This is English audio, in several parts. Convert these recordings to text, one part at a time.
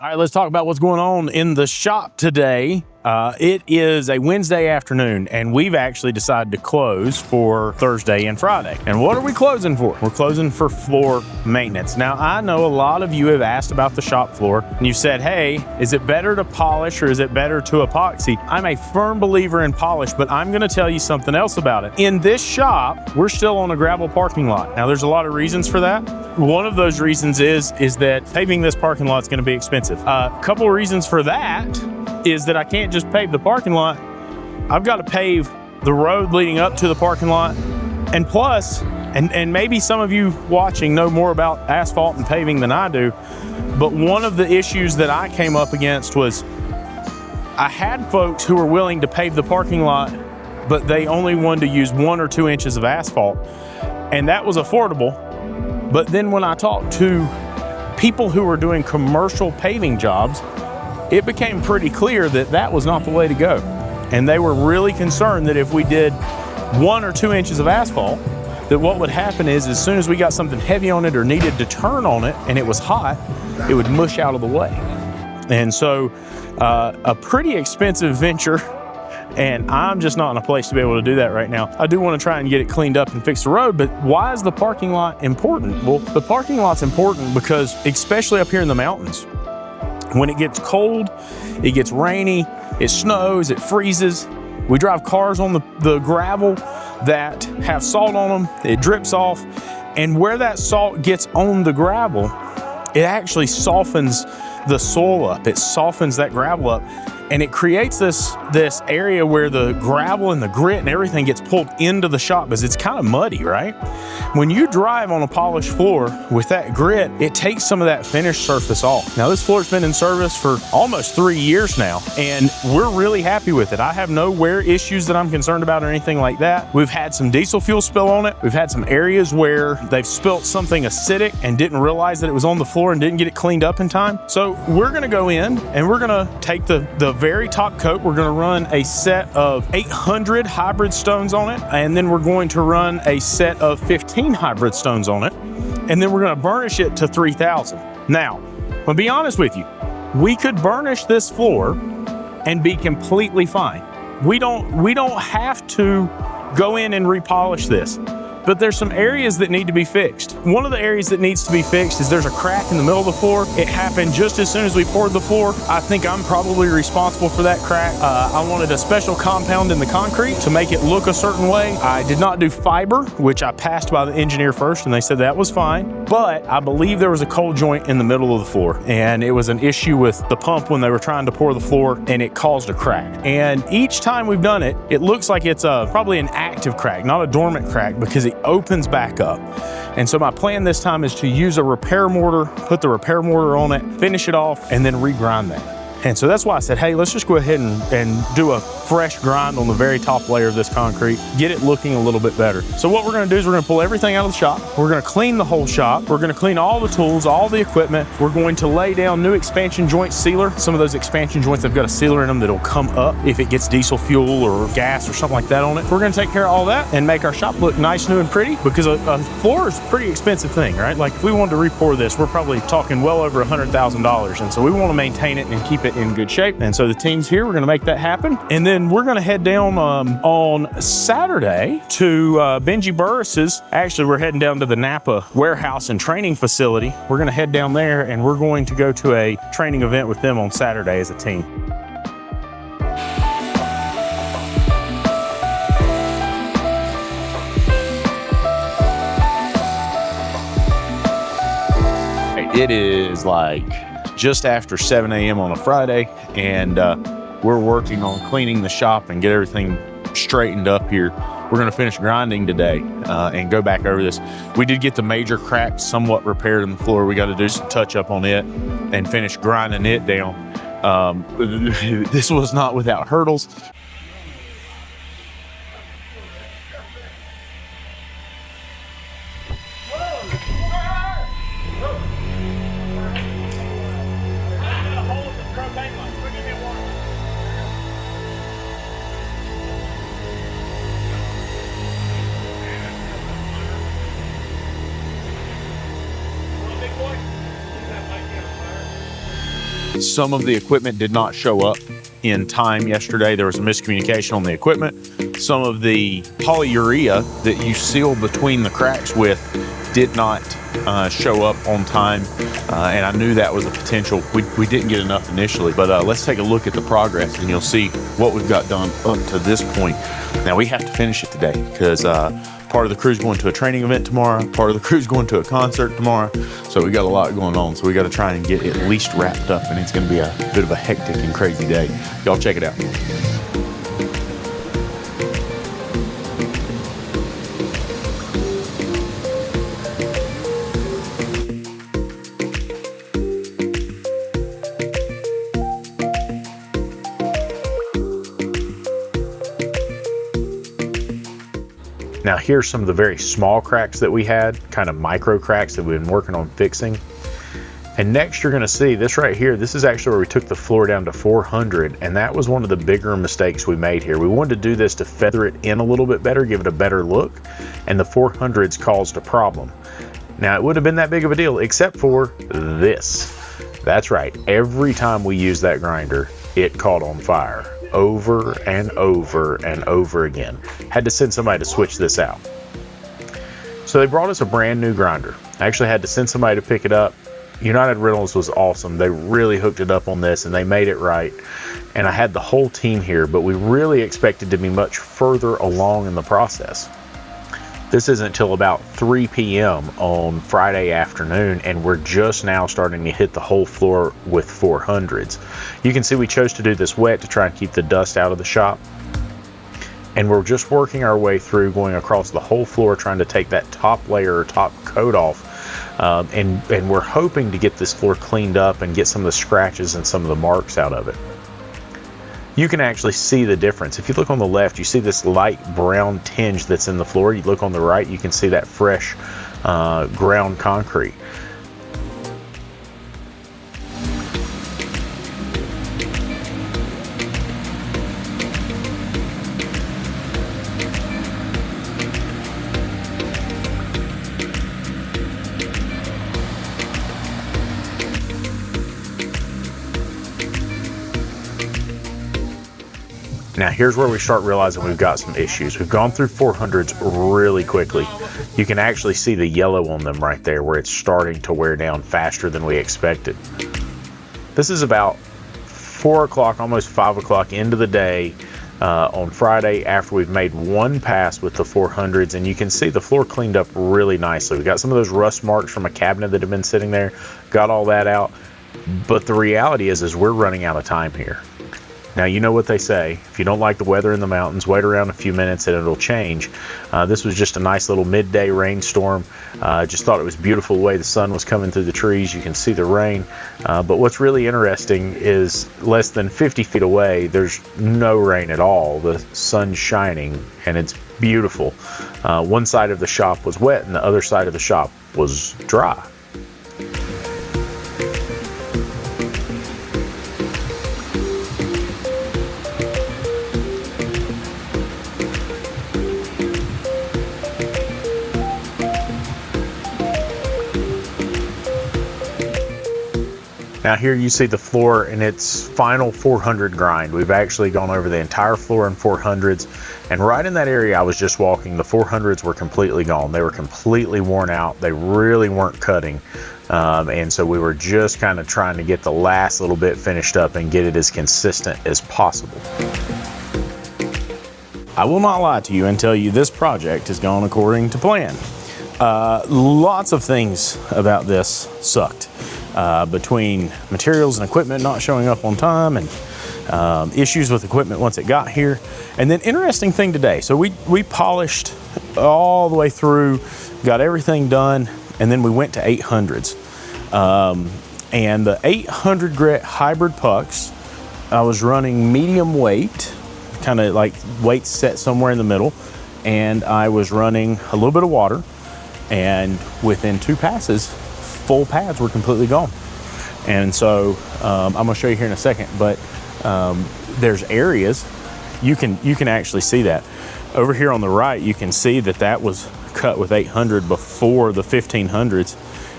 All right, let's talk about what's going on in the shop today. It is a Wednesday afternoon, and we've actually decided to close for Thursday and Friday. And what are we closing for? We're closing for floor maintenance. Now, I know a lot of you have asked about the shop floor, and you said, hey, is it better to polish or is it better to epoxy? I'm a firm believer in polish, but I'm gonna tell you something else about it. In this shop, we're still on a gravel parking lot. Now, there's a lot of reasons for that. One of those reasons is that paving this parking lot is gonna be expensive. A couple of reasons for that is that I can't just pave the parking lot. I've got to pave the road leading up to the parking lot. And plus, and maybe some of you watching know more about asphalt and paving than I do, but one of the issues that I came up against was I had folks who were willing to pave the parking lot, but they only wanted to use 1 or 2 inches of asphalt. And that was affordable. But then when I talked to people who were doing commercial paving jobs, it became pretty clear that that was not the way to go. And they were really concerned that if we did 1 or 2 inches of asphalt, that what would happen is as soon as we got something heavy on it or needed to turn on it and it was hot, it would mush out of the way. And so a pretty expensive venture, and I'm just not in a place to be able to do that right now. I do want to try and get it cleaned up and fix the road, but why is the parking lot important? Well, the parking lot's important because, especially up here in the mountains, when it gets cold, it gets rainy, it snows, it freezes. We drive cars on the gravel that have salt on them, it drips off, and where that salt gets on the gravel, it actually softens the soil up, it softens that gravel up, and it creates this area where the gravel and the grit and everything gets pulled into the shop because it's kind of muddy, right? When you drive on a polished floor with that grit, it takes some of that finished surface off. Now, this floor's been in service for almost 3 years now, and we're really happy with it. I have no wear issues that I'm concerned about or anything like that. We've had some diesel fuel spill on it. We've had some areas where they've spilt something acidic and didn't realize that it was on the floor and didn't get it cleaned up in time. So we're gonna go in and we're gonna take the very top coat. We're gonna run a set of 800 hybrid stones on it, and then we're going to run a set of 15 hybrid stones on it, and then we're gonna burnish it to 3,000. Now, I'll be honest with you, we could burnish this floor and be completely fine. We don't have to go in and repolish this. But there's some areas that need to be fixed. One of the areas that needs to be fixed is there's a crack in the middle of the floor. It happened just as soon as we poured the floor. I think I'm probably responsible for that crack. I wanted a special compound in the concrete to make it look a certain way. I did not do fiber, which I passed by the engineer first, and they said that was fine. But I believe there was a cold joint in the middle of the floor, and it was an issue with the pump when they were trying to pour the floor, and it caused a crack. And each time we've done it, it looks like it's probably an active crack, not a dormant crack, because it opens back up. And so my plan this time is to use a repair mortar, put the repair mortar on it, finish it off, and then regrind that. And so that's why I said, hey, let's just go ahead and do a fresh grind on the very top layer of this concrete, get it looking a little bit better. So what we're gonna do is we're gonna pull everything out of the shop. We're gonna clean the whole shop. We're gonna clean all the tools, all the equipment. We're going to lay down new expansion joint sealer. Some of those expansion joints have got a sealer in them that'll come up if it gets diesel fuel or gas or something like that on it. We're gonna take care of all that and make our shop look nice, new, and pretty, because a floor is a pretty expensive thing, right? Like if we wanted to re-pour this, we're probably talking well over $100,000. And so we wanna maintain it and keep it in good shape. And so the team's here, we're gonna make that happen. And then we're gonna head down on Saturday to Benji Burris's. Actually, we're heading down to the Napa warehouse and training facility. We're gonna head down there and we're going to go to a training event with them on Saturday as a team. It is like just after 7 a.m. on a Friday, and we're working on cleaning the shop and get everything straightened up here. We're gonna finish grinding today and go back over this. We did get the major crack somewhat repaired in the floor. We got to do some touch up on it and finish grinding it down. This was not without hurdles. Some of the equipment did not show up in time yesterday. There was a miscommunication on the equipment. Some of the polyurea that you seal between the cracks with did not show up on time, and I knew that was a potential. We didn't get enough initially, but let's take a look at the progress and you'll see what we've got done up to this point. Now we have to finish it today because part of the crew's going to a training event tomorrow, part of the crew's going to a concert tomorrow, so we got a lot going on. So we got to try and get at least wrapped up, and it's going to be a bit of a hectic and crazy day. Y'all check it out. Now here's some of the very small cracks that we had, kind of micro cracks that we've been working on fixing. And next you're gonna see this right here. This is actually where we took the floor down to 400, and that was one of the bigger mistakes we made here. We wanted to do this to feather it in a little bit better, give it a better look, and the 400s caused a problem. Now it wouldn't have been that big of a deal except for this. That's right, every time we used that grinder, it caught on fire. Over and over and over again. Had to send somebody to switch this out. So they brought us a brand new grinder. I actually had to send somebody to pick it up. United Rentals was awesome. They really hooked it up on this and they made it right. And I had the whole team here, but we really expected to be much further along in the process. This isn't until about 3 p.m. on Friday afternoon, and we're just now starting to hit the whole floor with 400s. You can see we chose to do this wet to try and keep the dust out of the shop. And we're just working our way through, going across the whole floor, trying to take that top layer or top coat off. And we're hoping to get this floor cleaned up and get some of the scratches and some of the marks out of it. You can actually see the difference. If you look on the left, you see this light brown tinge that's in the floor. You look on the right, you can see that fresh ground concrete. Now here's where we start realizing we've got some issues. We've gone through 400s really quickly. You can actually see the yellow on them right there where it's starting to wear down faster than we expected. This is about 4 o'clock, almost 5 o'clock into the day on Friday after we've made one pass with the 400s, and you can see the floor cleaned up really nicely. We got some of those rust marks from a cabinet that had been sitting there, got all that out. But the reality is we're running out of time here. Now, you know what they say, if you don't like the weather in the mountains, wait around a few minutes and it'll change. This was just a nice little midday rainstorm. Just thought it was beautiful the way the sun was coming through the trees. You can see the rain. But what's really interesting is less than 50 feet away, there's no rain at all. The sun's shining and it's beautiful. One side of the shop was wet and the other side of the shop was dry. Now here you see the floor in its final 400 grind. We've actually gone over the entire floor in 400s, and right in that area I was just walking, the 400s were completely gone. They were completely worn out. They really weren't cutting. And so we were just kind of trying to get the last little bit finished up and get it as consistent as possible. I will not lie to you and tell you this project has gone according to plan. Lots of things about this sucked. Between materials and equipment not showing up on time and issues with equipment once it got here. And then interesting thing today, so we polished all the way through, got everything done, and then we went to 800s. And the 800 grit hybrid pucks, I was running medium weight, kind of like weight set somewhere in the middle, and I was running a little bit of water, and within 2 passes, full pads were completely gone. And so I'm gonna show you here in a second, but there's areas you can actually see that over here on the right. You can see that was cut with 800 before the 1500s.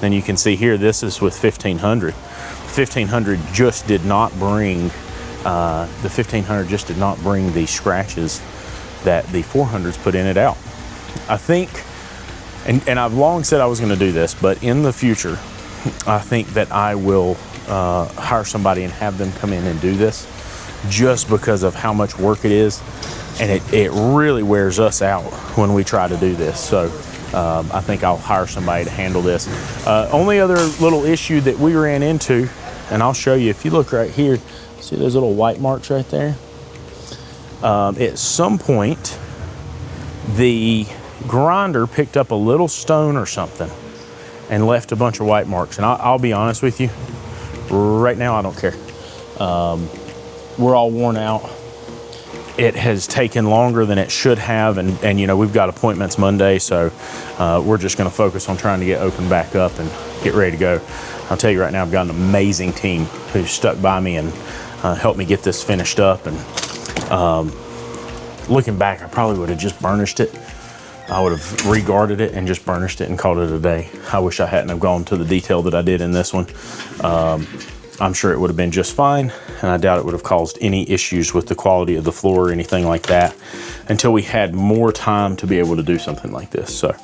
Then you can see here this is with 1500. 1500 just did not bring the scratches that the 400s put in it out. I think, and I've long said I was going to do this, but in the future, I think that I will hire somebody and have them come in and do this, just because of how much work it is, and it really wears us out when we try to do this. So I think I'll hire somebody to handle this. Only other little issue that we ran into, and I'll show you, if you look right here, see those little white marks right there? At some point, the grinder picked up a little stone or something and left a bunch of white marks. And I'll be honest with you, right now I don't care. We're all worn out. It has taken longer than it should have, and you know, we've got appointments Monday, so we're just going to focus on trying to get open back up and get ready to go. I'll tell you right now, I've got an amazing team who's stuck by me and helped me get this finished up. And looking back, I probably would have just burnished it. I would have re-guarded it and just burnished it and called it a day. I wish I hadn't have gone to the detail that I did in this one. I'm sure it would have been just fine, and I doubt it would have caused any issues with the quality of the floor or anything like that until we had more time to be able to do something like this. So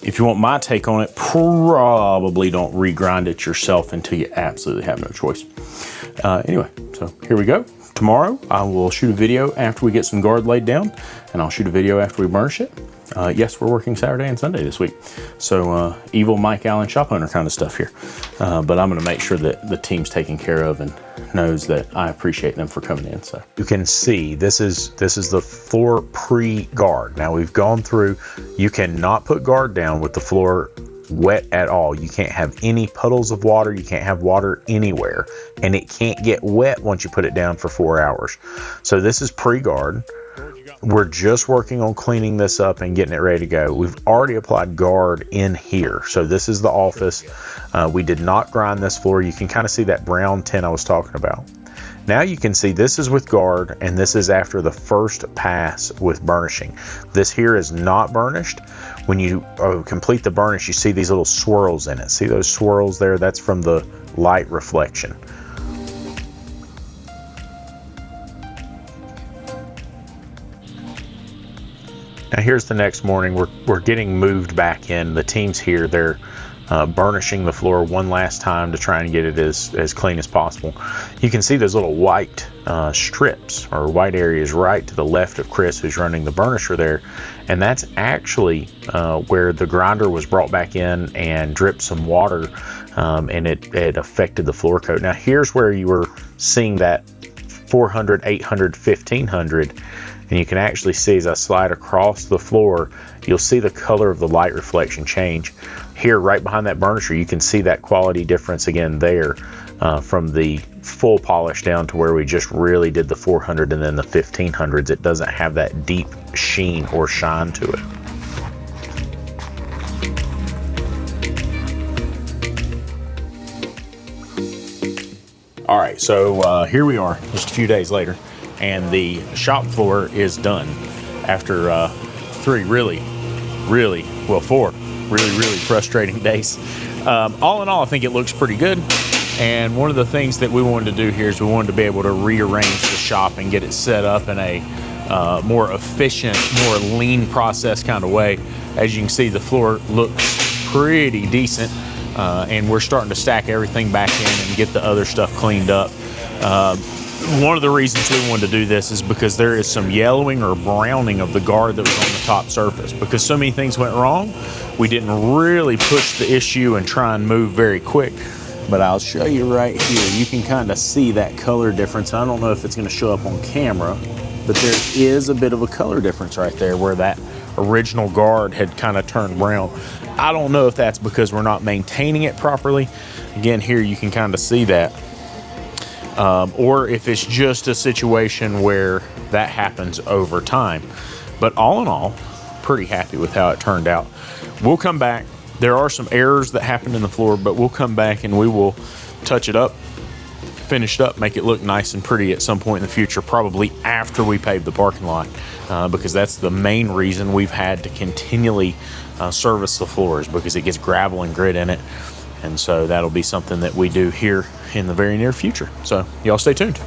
if you want my take on it, probably don't regrind it yourself until you absolutely have no choice. Anyway, so here we go. Tomorrow I will shoot a video after we get some guard laid down, and I'll shoot a video after we burnish it. Yes, we're working Saturday and Sunday this week. So evil Mike Allen shop owner kind of stuff here. But I'm gonna make sure that the team's taken care of and knows that I appreciate them for coming in. So you can see this is the floor pre-guard. Now we've gone through, you cannot put guard down with the floor wet at all. You can't have any puddles of water. You can't have water anywhere, and it can't get wet once you put it down for 4 hours. So this is pre-guard. We're just working on cleaning this up and getting it ready to go. We've already applied guard in here. So this is the office. We did not grind this floor. You can kind of see that brown tint I was talking about. Now you can see this is with guard, and this is after the first pass with burnishing. This here is not burnished. When you complete the burnish, you see these little swirls in it. See those swirls there? That's from the light reflection. Now here's the next morning. We're getting moved back in. The team's here. They're burnishing the floor one last time to try and get it as clean as possible. You can see those little white strips or white areas right to the left of Chris, who's running the burnisher there, and that's actually where the grinder was brought back in and dripped some water, and it affected the floor coat. Now here's where you were seeing that 400, 800, 1500, and you can actually see as I slide across the floor, you'll see the color of the light reflection change. Here, right behind that burnisher, you can see that quality difference again there, from the full polish down to where we just really did the 400 and then the 1500s. It doesn't have that deep sheen or shine to it. All right, so here we are just a few days later, and the shop floor is done after four really frustrating days. All in all, I think it looks pretty good. And one of the things that we wanted to do here is we wanted to be able to rearrange the shop and get it set up in a more efficient, more lean process kind of way. As you can see, the floor looks pretty decent, and we're starting to stack everything back in and get the other stuff cleaned up. One of the reasons we wanted to do this is because there is some yellowing or browning of the guard that was on the top surface. Because so many things went wrong, we didn't really push the issue and try and move very quick. But I'll show you right here. You can kind of see that color difference. I don't know if it's going to show up on camera, but there is a bit of a color difference right there where that original guard had kind of turned brown. I don't know if that's because we're not maintaining it properly. Again, here you can kind of see that. Or if it's just a situation where that happens over time. But all in all, pretty happy with how it turned out. We'll come back. There are some errors that happened in the floor, but we'll come back and we will touch it up, finish it up, make it look nice and pretty at some point in the future, probably after we pave the parking lot, because that's the main reason we've had to continually service the floors, because it gets gravel and grit in it. And so that'll be something that we do here in the very near future. So y'all stay tuned.